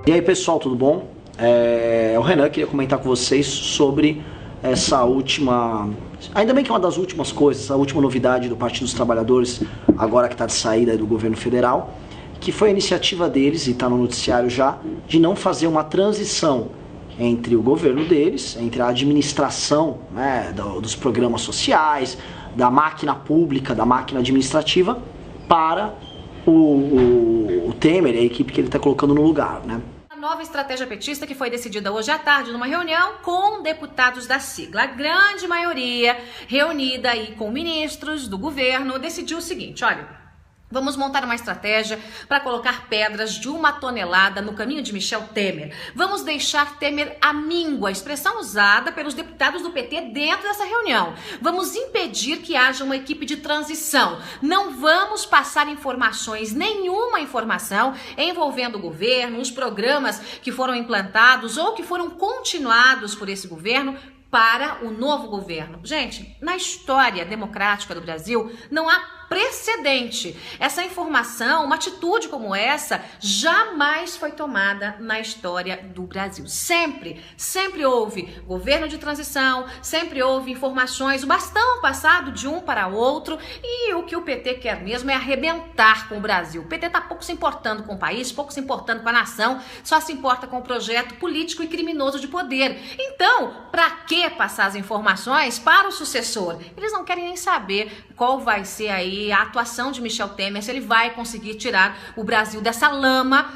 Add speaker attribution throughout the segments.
Speaker 1: E aí pessoal, tudo bom? O Renan, queria comentar com vocês sobre essa última... Ainda bem que é uma das últimas coisas, a última novidade do Partido dos Trabalhadores, agora que está de saída do governo federal, que foi a iniciativa deles, e está no noticiário já, de não fazer uma transição entre o governo deles, entre a administração, né, dos programas sociais, da máquina pública, da máquina administrativa, para o Temer e a equipe que ele está colocando no lugar, né?
Speaker 2: A nova estratégia petista que foi decidida hoje à tarde numa reunião com deputados da sigla. A grande maioria, reunida aí com ministros do governo, decidiu o seguinte: olha, vamos montar uma estratégia para colocar pedras de 1 tonelada no caminho de Michel Temer. Vamos deixar Temer à míngua, expressão usada pelos deputados do PT dentro dessa reunião. Vamos impedir que haja uma equipe de transição. Não vamos passar informações, nenhuma informação envolvendo o governo, os programas que foram implantados ou que foram continuados por esse governo para o novo governo. Gente, na história democrática do Brasil, não há precedente. Essa informação, uma atitude como essa, jamais foi tomada na história do Brasil. Sempre houve governo de transição, sempre houve informações, o bastão passado de um para outro, e o que o PT quer mesmo é arrebentar com o Brasil. O PT está pouco se importando com o país, pouco se importando com a nação, só se importa com o projeto político e criminoso de poder. Então, para que passar as informações para o sucessor? Eles não querem nem saber qual vai ser aí a atuação de Michel Temer, se ele vai conseguir tirar o Brasil dessa lama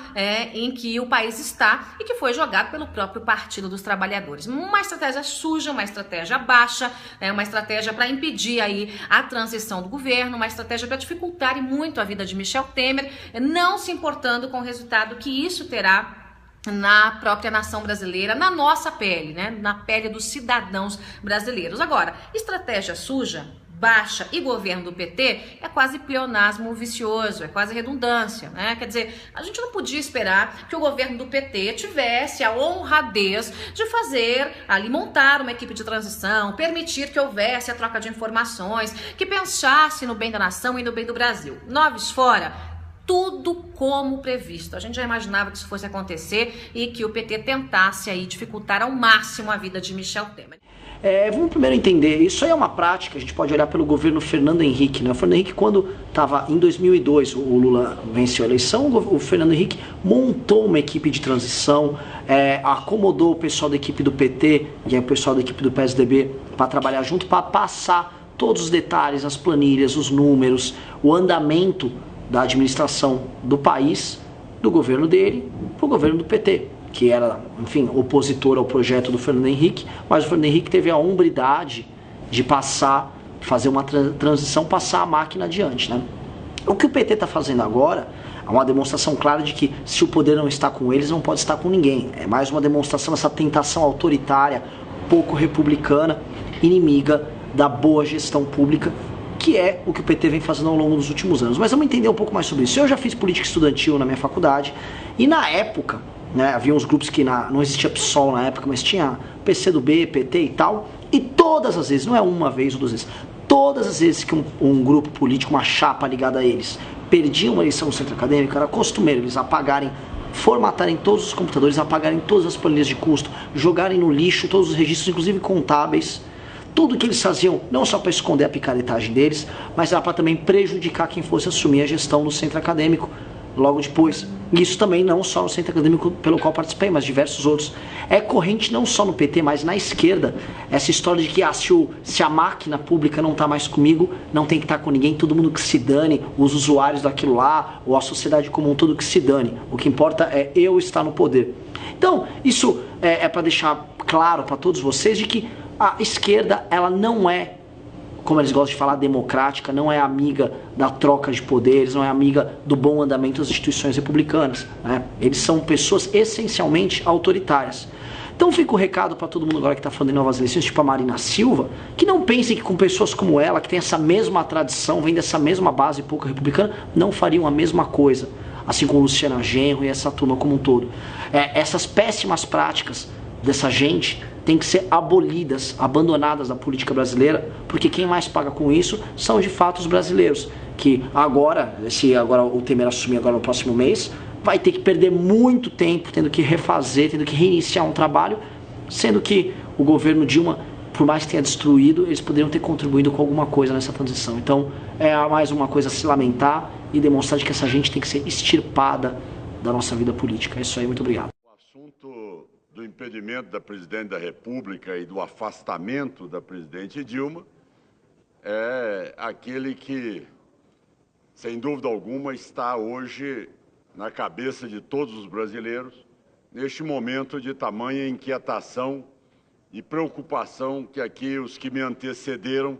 Speaker 2: em que o país está e que foi jogado pelo próprio Partido dos Trabalhadores. Uma estratégia suja, uma estratégia baixa, uma estratégia para impedir aí a transição do governo, uma estratégia para dificultar e muito a vida de Michel Temer, não se importando com o resultado que isso terá na própria nação brasileira, na nossa pele, né? Na pele dos cidadãos brasileiros. Agora, estratégia suja, baixa e governo do PT é quase pleonasmo vicioso, é quase redundância, né? Quer dizer, a gente não podia esperar que o governo do PT tivesse a honradez de fazer, ali montar uma equipe de transição, permitir que houvesse a troca de informações, que pensasse no bem da nação e no bem do Brasil. Noves fora, tudo como previsto. A gente já imaginava que isso fosse acontecer e que o PT tentasse aí dificultar ao máximo a vida de Michel Temer.
Speaker 1: Vamos primeiro entender, isso aí é uma prática, a gente pode olhar pelo governo Fernando Henrique, né? O Fernando Henrique, quando estava em 2002, o Lula venceu a eleição, o Fernando Henrique montou uma equipe de transição, acomodou o pessoal da equipe do PT e o pessoal da equipe do PSDB para trabalhar junto, para passar todos os detalhes, as planilhas, os números, o andamento da administração do país, do governo dele, para o governo do PT, que era, enfim, opositor ao projeto do Fernando Henrique, mas o Fernando Henrique teve a hombridade de fazer uma transição, passar a máquina adiante, né? O que o PT está fazendo agora é uma demonstração clara de que se o poder não está com eles, não pode estar com ninguém. É mais uma demonstração dessa tentação autoritária, pouco republicana, inimiga da boa gestão pública, que é o que o PT vem fazendo ao longo dos últimos anos. Mas vamos entender um pouco mais sobre isso. Eu já fiz política estudantil na minha faculdade, e na época, né, havia uns grupos que não existia PSOL na época, mas tinha PCdoB, PT e tal, e todas as vezes, não é uma vez ou duas vezes, todas as vezes que um grupo político, uma chapa ligada a eles, perdia uma eleição no centro acadêmico, era costumeiro eles apagarem, formatarem todos os computadores, apagarem todas as planilhas de custo, jogarem no lixo todos os registros, inclusive contábeis. Tudo que eles faziam, não só para esconder a picaretagem deles, mas era para também prejudicar quem fosse assumir a gestão do centro acadêmico logo depois. Isso também não só no centro acadêmico pelo qual participei, mas diversos outros. É corrente não só no PT, mas na esquerda, essa história de que se a máquina pública não está mais comigo, não tem que estar com ninguém, todo mundo que se dane, os usuários daquilo lá, ou a sociedade como um todo que se dane. O que importa é eu estar no poder. Então, isso é para deixar claro para todos vocês de que a esquerda, ela não é, como eles gostam de falar, democrática, não é amiga da troca de poderes, não é amiga do bom andamento das instituições republicanas, né? Eles são pessoas essencialmente autoritárias. Então fica o recado para todo mundo agora que está falando em novas eleições, tipo a Marina Silva, que não pensem que com pessoas como ela, que tem essa mesma tradição, vem dessa mesma base pouco republicana, não fariam a mesma coisa, assim como Luciana Genro e essa turma como um todo. Essas péssimas práticas dessa gente têm que ser abolidas, abandonadas da política brasileira, porque quem mais paga com isso são de fato os brasileiros, que agora, se agora o Temer assumir agora no próximo mês, vai ter que perder muito tempo tendo que refazer, tendo que reiniciar um trabalho, sendo que o governo Dilma, por mais que tenha destruído, eles poderiam ter contribuído com alguma coisa nessa transição. Então, é mais uma coisa a se lamentar e demonstrar de que essa gente tem que ser extirpada da nossa vida política. É isso aí, muito obrigado.
Speaker 3: O assunto do impedimento da presidente da República e do afastamento da presidente Dilma é aquele que, sem dúvida alguma, está hoje na cabeça de todos os brasileiros, neste momento de tamanha inquietação e preocupação que aqui os que me antecederam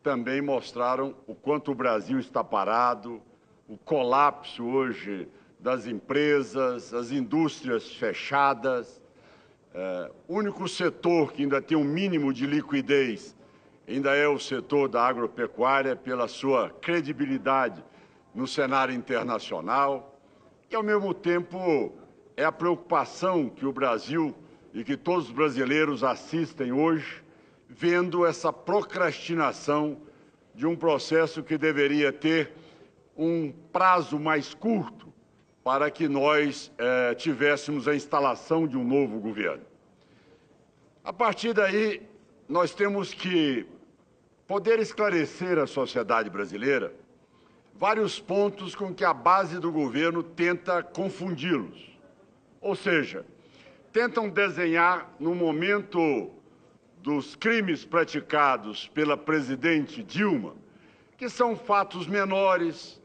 Speaker 3: também mostraram o quanto o Brasil está parado, o colapso hoje das empresas, as indústrias fechadas. O único setor que ainda tem um mínimo de liquidez ainda é o setor da agropecuária, pela sua credibilidade no cenário internacional. E, ao mesmo tempo, é a preocupação que o Brasil e que todos os brasileiros assistem hoje, vendo essa procrastinação de um processo que deveria ter um prazo mais curto para que nós tivéssemos a instalação de um novo governo. A partir daí, nós temos que poder esclarecer à sociedade brasileira vários pontos com que a base do governo tenta confundi-los. Ou seja, tentam desenhar, no momento dos crimes praticados pela presidente Dilma, que são fatos menores,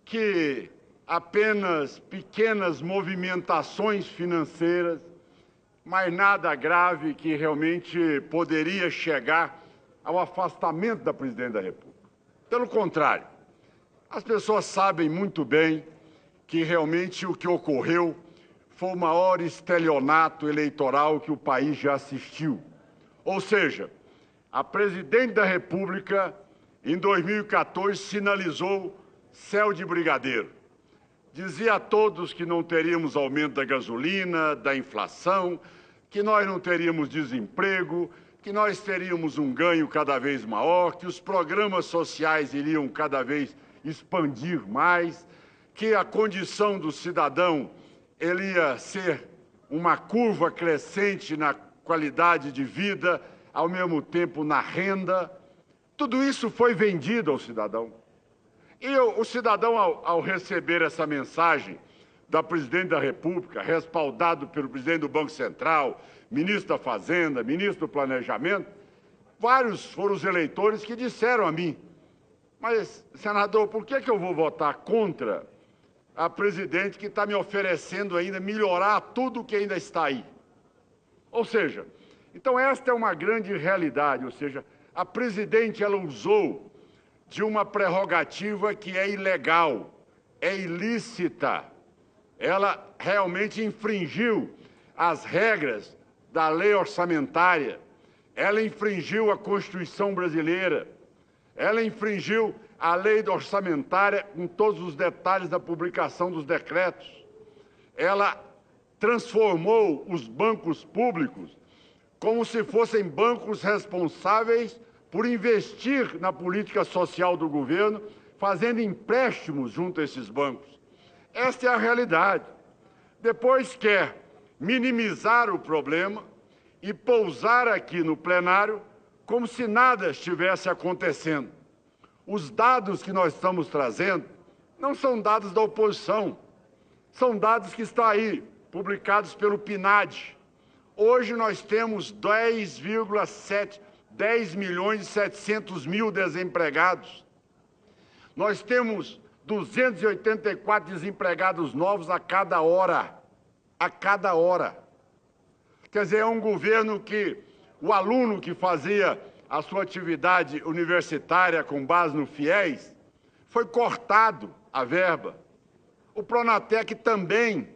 Speaker 3: que apenas pequenas movimentações financeiras, mas nada grave que realmente poderia chegar ao afastamento da presidente da República. Pelo contrário, as pessoas sabem muito bem que realmente o que ocorreu foi o maior estelionato eleitoral que o país já assistiu. Ou seja, a presidente da República, em 2014, sinalizou céu de brigadeiro. Dizia a todos que não teríamos aumento da gasolina, da inflação, que nós não teríamos desemprego, que nós teríamos um ganho cada vez maior, que os programas sociais iriam cada vez expandir mais, que a condição do cidadão ele ia ser uma curva crescente na qualidade de vida, ao mesmo tempo na renda. Tudo isso foi vendido ao cidadão. E o cidadão, ao receber essa mensagem da presidente da República, respaldado pelo presidente do Banco Central, ministro da Fazenda, ministro do Planejamento, vários foram os eleitores que disseram a mim: mas, senador, por que eu vou votar contra a presidente que está me oferecendo ainda melhorar tudo o que ainda está aí? Ou seja, então esta é uma grande realidade, ou seja, a presidente ela usou de uma prerrogativa que é ilegal, é ilícita. Ela realmente infringiu as regras da lei orçamentária, ela infringiu a Constituição brasileira, ela infringiu a lei orçamentária com todos os detalhes da publicação dos decretos. Ela transformou os bancos públicos como se fossem bancos responsáveis por investir na política social do governo, fazendo empréstimos junto a esses bancos. Esta é a realidade. Depois quer minimizar o problema e pousar aqui no plenário como se nada estivesse acontecendo. Os dados que nós estamos trazendo não são dados da oposição, são dados que estão aí, publicados pelo PNAD. Hoje nós temos 10 milhões e 700 mil desempregados. Nós temos 284 desempregados novos a cada hora. A cada hora. Quer dizer, é um governo que o aluno que fazia a sua atividade universitária com base no FIES, foi cortado a verba. O Pronatec também.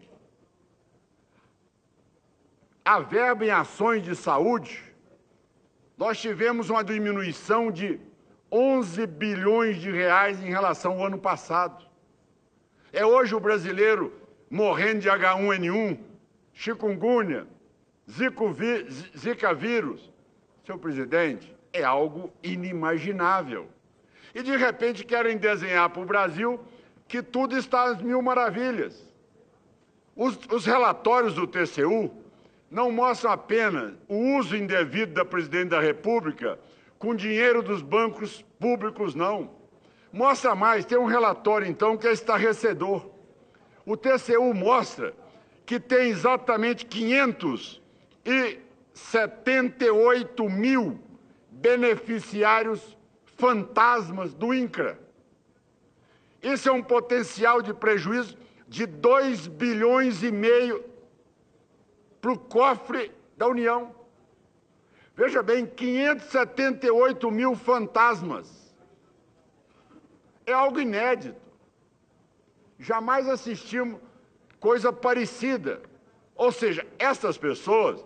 Speaker 3: A verba em ações de saúde, nós tivemos uma diminuição de 11 bilhões de reais em relação ao ano passado. É hoje o brasileiro morrendo de H1N1, chikungunya, Zika vírus. Senhor presidente, é algo inimaginável. E, de repente, querem desenhar para o Brasil que tudo está às mil maravilhas. Os relatórios do TCU não mostram apenas o uso indevido da Presidente da República com dinheiro dos bancos públicos, não. Mostra mais, tem um relatório, então, que é estarrecedor. O TCU mostra que tem exatamente 578 mil beneficiários fantasmas do INCRA. Isso é um potencial de prejuízo de 2,5 bilhões para o cofre da União. Veja bem, 578 mil fantasmas. É algo inédito. Jamais assistimos coisa parecida. Ou seja, essas pessoas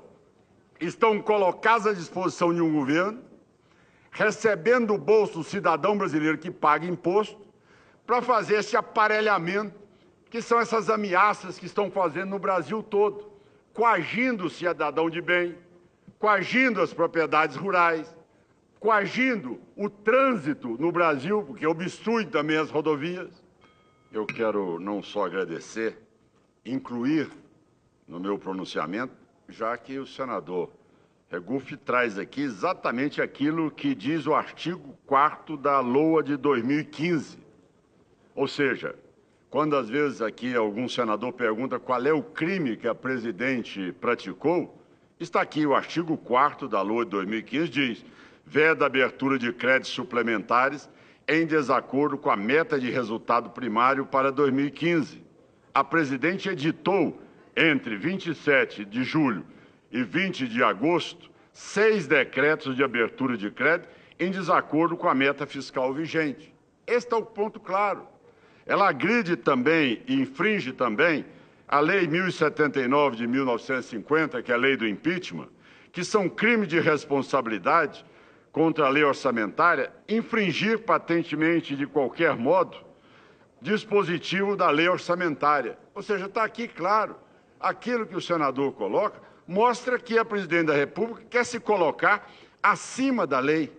Speaker 3: estão colocadas à disposição de um governo, recebendo do bolso do cidadão brasileiro que paga imposto, para fazer esse aparelhamento, que são essas ameaças que estão fazendo no Brasil todo, coagindo o cidadão de bem, coagindo as propriedades rurais, coagindo o trânsito no Brasil, porque obstrui também as rodovias. Eu quero não só agradecer, incluir no meu pronunciamento, já que o senador Regufe traz aqui exatamente aquilo que diz o artigo 4º da LOA de 2015. Ou seja, quando às vezes aqui algum senador pergunta qual é o crime que a presidente praticou, está aqui o artigo 4º da LOA de 2015, diz: veda a abertura de créditos suplementares em desacordo com a meta de resultado primário para 2015. A presidente editou, entre 27 de julho e 20 de agosto, 6 decretos de abertura de crédito em desacordo com a meta fiscal vigente. Este é o ponto claro. Ela agride também e infringe também a Lei 1079 de 1950, que é a lei do impeachment, que são crimes de responsabilidade contra a lei orçamentária, infringir patentemente de qualquer modo dispositivo da lei orçamentária. Ou seja, está aqui claro, aquilo que o senador coloca mostra que a presidente da República quer se colocar acima da lei.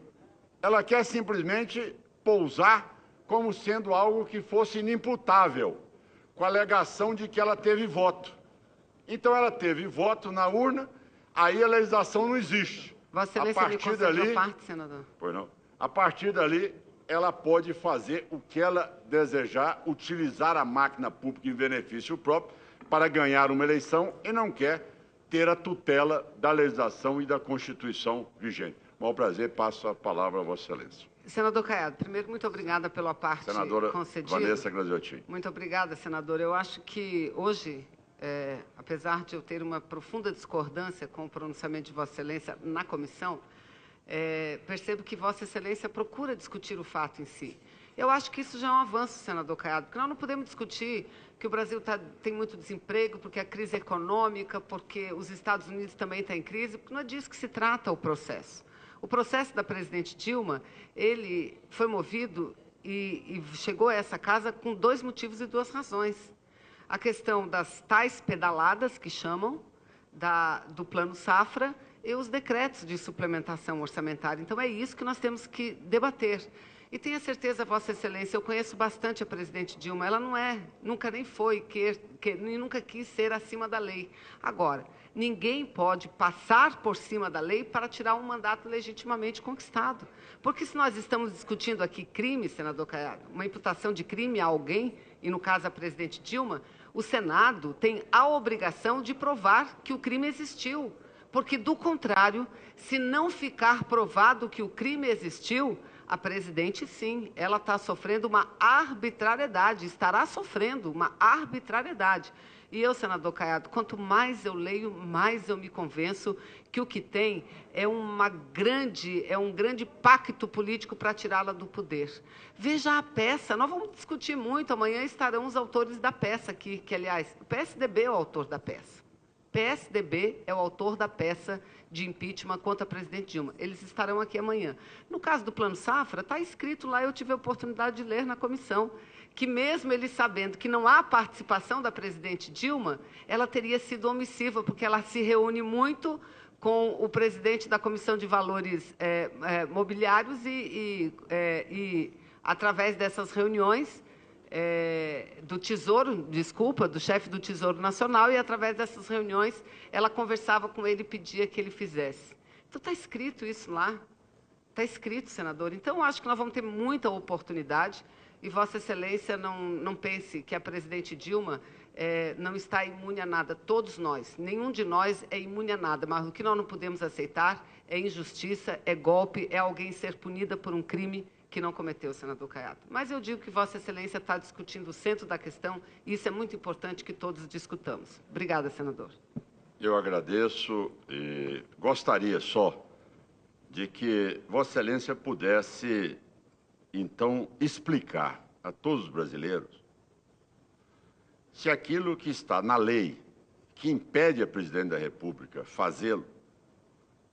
Speaker 3: Ela quer simplesmente pousar como sendo algo que fosse inimputável, com a alegação de que ela teve voto. Então, ela teve voto na urna, aí a legislação não existe.
Speaker 4: Vossa Excelência, me concedeu parte, senador.
Speaker 3: Pois não. A partir dali, ela pode fazer o que ela desejar, utilizar a máquina pública em benefício próprio para ganhar uma eleição e não quer ter a tutela da legislação e da Constituição vigente. Com o prazer, passo a palavra a Vossa Excelência.
Speaker 4: Senador Caiado, primeiro, muito obrigada pela parte
Speaker 3: Senadora
Speaker 4: concedida.
Speaker 3: Vanessa Graziotin.
Speaker 4: Muito obrigada, senador. Eu acho que hoje, apesar de eu ter uma profunda discordância com o pronunciamento de Vossa Excelência na comissão, percebo que Vossa Excelência procura discutir o fato em si. Eu acho que isso já é um avanço, senador Caiado, porque nós não podemos discutir que o Brasil tem muito desemprego, porque a crise econômica, porque os Estados Unidos também estão em crise, porque não é disso que se trata o processo. O processo da presidente Dilma, ele foi movido e chegou a essa casa com 2 motivos e 2 razões. A questão das tais pedaladas, que chamam, do Plano Safra, e os decretos de suplementação orçamentária. Então, é isso que nós temos que debater. E tenha certeza, Vossa Excelência, eu conheço bastante a presidente Dilma, ela não é, nunca nem foi, nunca quis ser acima da lei. Agora, ninguém pode passar por cima da lei para tirar um mandato legitimamente conquistado. Porque se nós estamos discutindo aqui crime, senador Caiado, uma imputação de crime a alguém, e no caso a presidente Dilma, o Senado tem a obrigação de provar que o crime existiu. Porque, do contrário, se não ficar provado que o crime existiu, a presidente, sim, ela está sofrendo uma arbitrariedade, estará sofrendo uma arbitrariedade. E eu, senador Caiado, quanto mais eu leio, mais eu me convenço que o que tem é um grande pacto político para tirá-la do poder. Veja a peça, nós vamos discutir muito, amanhã estarão os autores da peça aqui, que, aliás, o PSDB é o autor da peça. PSDB é o autor da peça de impeachment contra a presidente Dilma. Eles estarão aqui amanhã. No caso do Plano Safra, está escrito lá, eu tive a oportunidade de ler na comissão, que mesmo eles sabendo que não há participação da presidente Dilma, ela teria sido omissiva, porque ela se reúne muito com o presidente da Comissão de Valores Mobiliários e através dessas reuniões, do Tesouro, desculpa, do chefe do Tesouro Nacional, e através dessas reuniões ela conversava com ele e pedia que ele fizesse. Então está escrito isso lá, está escrito, senador. Então eu acho que nós vamos ter muita oportunidade e Vossa Excelência não pense que a presidente Dilma não está imune a nada. Todos nós, nenhum de nós é imune a nada, mas o que nós não podemos aceitar é injustiça, é golpe, é alguém ser punida por um crime que não cometeu, senador Caiado. Mas eu digo que Vossa Excelência está discutindo o centro da questão e isso é muito importante que todos discutamos. Obrigada, senador.
Speaker 3: Eu agradeço e gostaria só de que Vossa Excelência pudesse, então, explicar a todos os brasileiros se aquilo que está na lei, que impede a Presidente da República fazê-lo,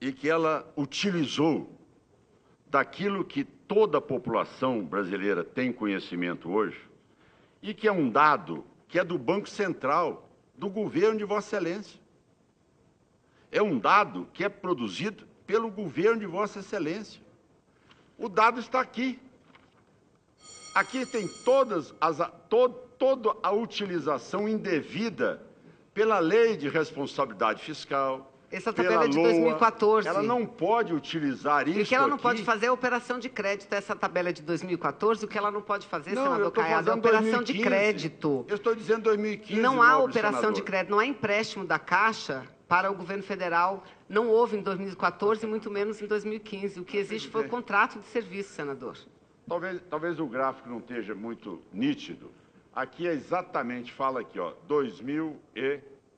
Speaker 3: e que ela utilizou daquilo que toda a população brasileira tem conhecimento hoje, e que é um dado que é do Banco Central, do governo de Vossa Excelência. É um dado que é produzido pelo governo de Vossa Excelência. O dado está aqui. Aqui tem toda a utilização indevida pela Lei de Responsabilidade Fiscal.
Speaker 4: Essa tabela é de 2014.
Speaker 3: Ela não pode utilizar isso.
Speaker 4: E o que ela não
Speaker 3: aqui
Speaker 4: pode fazer é operação de crédito. Essa tabela é de 2014. O que ela não pode fazer,
Speaker 3: não,
Speaker 4: senador Caiado, é operação 2015. De crédito.
Speaker 3: Eu estou dizendo 2015.
Speaker 4: Não há operação
Speaker 3: senador.
Speaker 4: De crédito, não há empréstimo da Caixa para o governo federal. Não houve em 2014 e muito menos em 2015. O que existe foi o contrato de serviço, senador.
Speaker 3: Talvez o gráfico não esteja muito nítido. Aqui é exatamente, fala aqui, ó,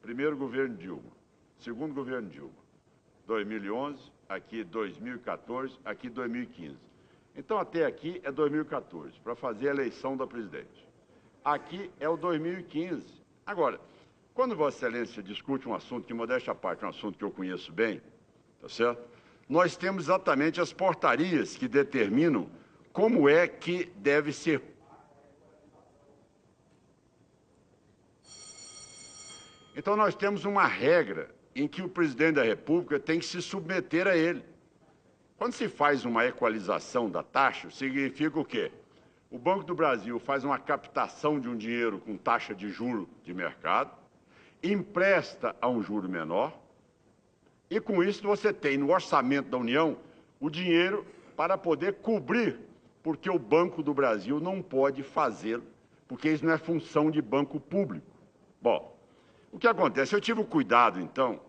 Speaker 3: primeiro governo Dilma, segundo governo Dilma, 2011, aqui 2014, aqui 2015. Então, até aqui é 2014, para fazer a eleição da presidente. Aqui é o 2015. Agora, quando Vossa Excelência discute um assunto que, modéstia à parte, é um assunto que eu conheço bem, tá certo? Nós temos exatamente as portarias que determinam como é que deve ser. Então, nós temos uma regra em que o presidente da República tem que se submeter a ele. Quando se faz uma equalização da taxa, significa o quê? O Banco do Brasil faz uma captação de um dinheiro com taxa de juro de mercado, empresta a um juro menor, e com isso você tem no orçamento da União o dinheiro para poder cobrir, porque o Banco do Brasil não pode fazê-lo, porque isso não é função de banco público. Bom, o que acontece? Eu tive o cuidado, então,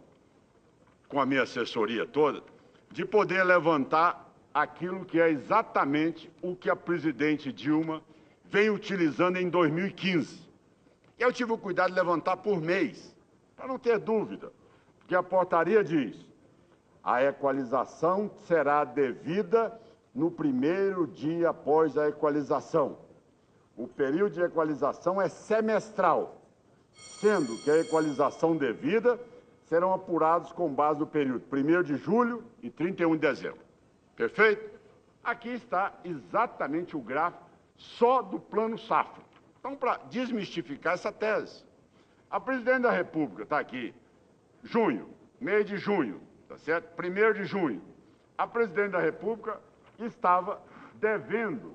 Speaker 3: com a minha assessoria toda, de poder levantar aquilo que é exatamente o que a presidente Dilma vem utilizando em 2015. Eu tive o cuidado de levantar por mês, para não ter dúvida, porque a portaria diz: a equalização será devida no primeiro dia após a equalização. O período de equalização é semestral, sendo que a equalização devida serão apurados com base no período 1º de julho e 31 de dezembro. Perfeito? Aqui está exatamente o gráfico só do Plano Safra. Então, para desmistificar essa tese, a presidente da República está aqui, junho, mês de junho, tá certo? 1º de junho. A presidente da República estava devendo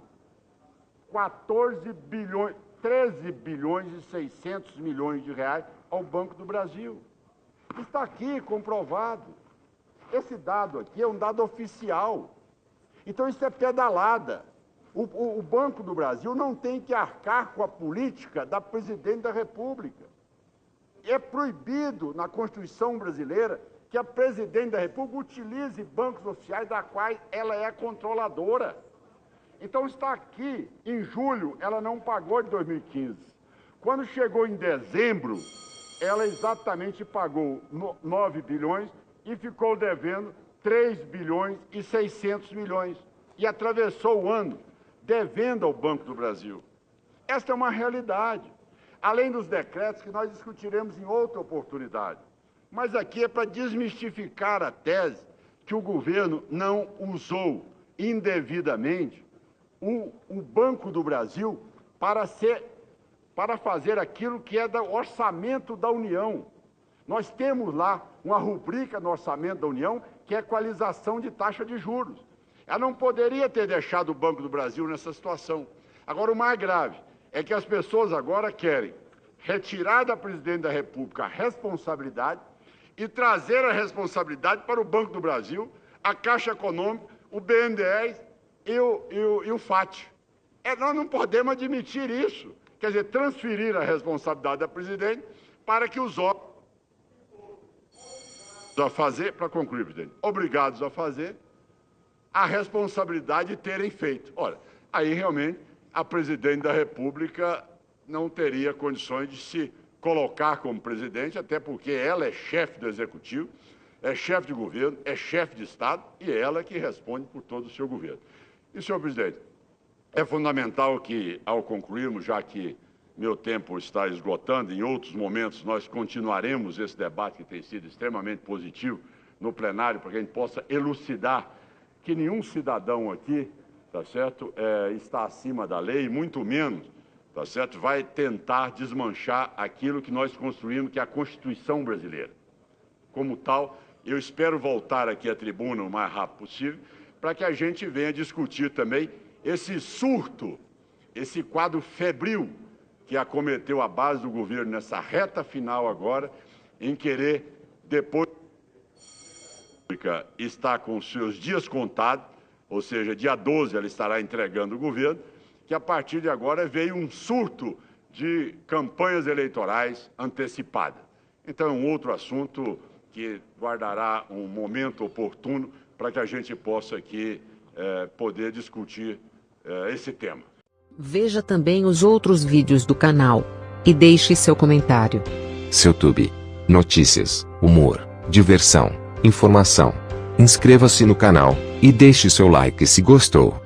Speaker 3: 13 bilhões e 600 milhões de reais ao Banco do Brasil. Está aqui comprovado. Esse dado aqui é um dado oficial. Então, isso é pedalada. O Banco do Brasil não tem que arcar com a política da presidente da República. É proibido na Constituição brasileira que a presidente da República utilize bancos oficiais da quais ela é controladora. Então, está aqui, em julho, ela não pagou de 2015. Quando chegou em dezembro, ela exatamente pagou 9 bilhões e ficou devendo 3 bilhões e 600 milhões. E atravessou o ano devendo ao Banco do Brasil. Esta é uma realidade, além dos decretos que nós discutiremos em outra oportunidade. Mas aqui é para desmistificar a tese que o governo não usou indevidamente o Banco do Brasil para fazer aquilo que é do orçamento da União. Nós temos lá uma rubrica no orçamento da União que é equalização de taxa de juros. Ela não poderia ter deixado o Banco do Brasil nessa situação. Agora, o mais grave é que as pessoas agora querem retirar da presidente da República a responsabilidade e trazer a responsabilidade para o Banco do Brasil, a Caixa Econômica, o BNDES e o FAT. Nós não podemos admitir isso. Quer dizer, transferir a responsabilidade da presidente para que os órgãos a fazer, para concluir, presidente, obrigados a fazer a responsabilidade de terem feito. Ora, aí realmente a presidente da República não teria condições de se colocar como presidente, até porque ela é chefe do Executivo, é chefe de governo, é chefe de Estado e é ela que responde por todo o seu governo. E, senhor presidente, é fundamental que, ao concluirmos, já que meu tempo está esgotando, em outros momentos nós continuaremos esse debate que tem sido extremamente positivo no plenário, para que a gente possa elucidar que nenhum cidadão aqui, tá certo, está acima da lei, muito menos, tá certo, vai tentar desmanchar aquilo que nós construímos, que é a Constituição brasileira. Como tal, eu espero voltar aqui à tribuna o mais rápido possível, para que a gente venha discutir também esse surto, esse quadro febril que acometeu a base do governo nessa reta final agora, em querer, depois está com os seus dias contados, ou seja, dia 12 ela estará entregando o governo, que a partir de agora veio um surto de campanhas eleitorais antecipadas. Então é um outro assunto que guardará um momento oportuno para que a gente possa aqui poder discutir esse tema.
Speaker 5: Veja também os outros vídeos do canal e deixe seu comentário.
Speaker 6: SeuTube. Notícias, humor, diversão, informação. Inscreva-se no canal e deixe seu like se gostou.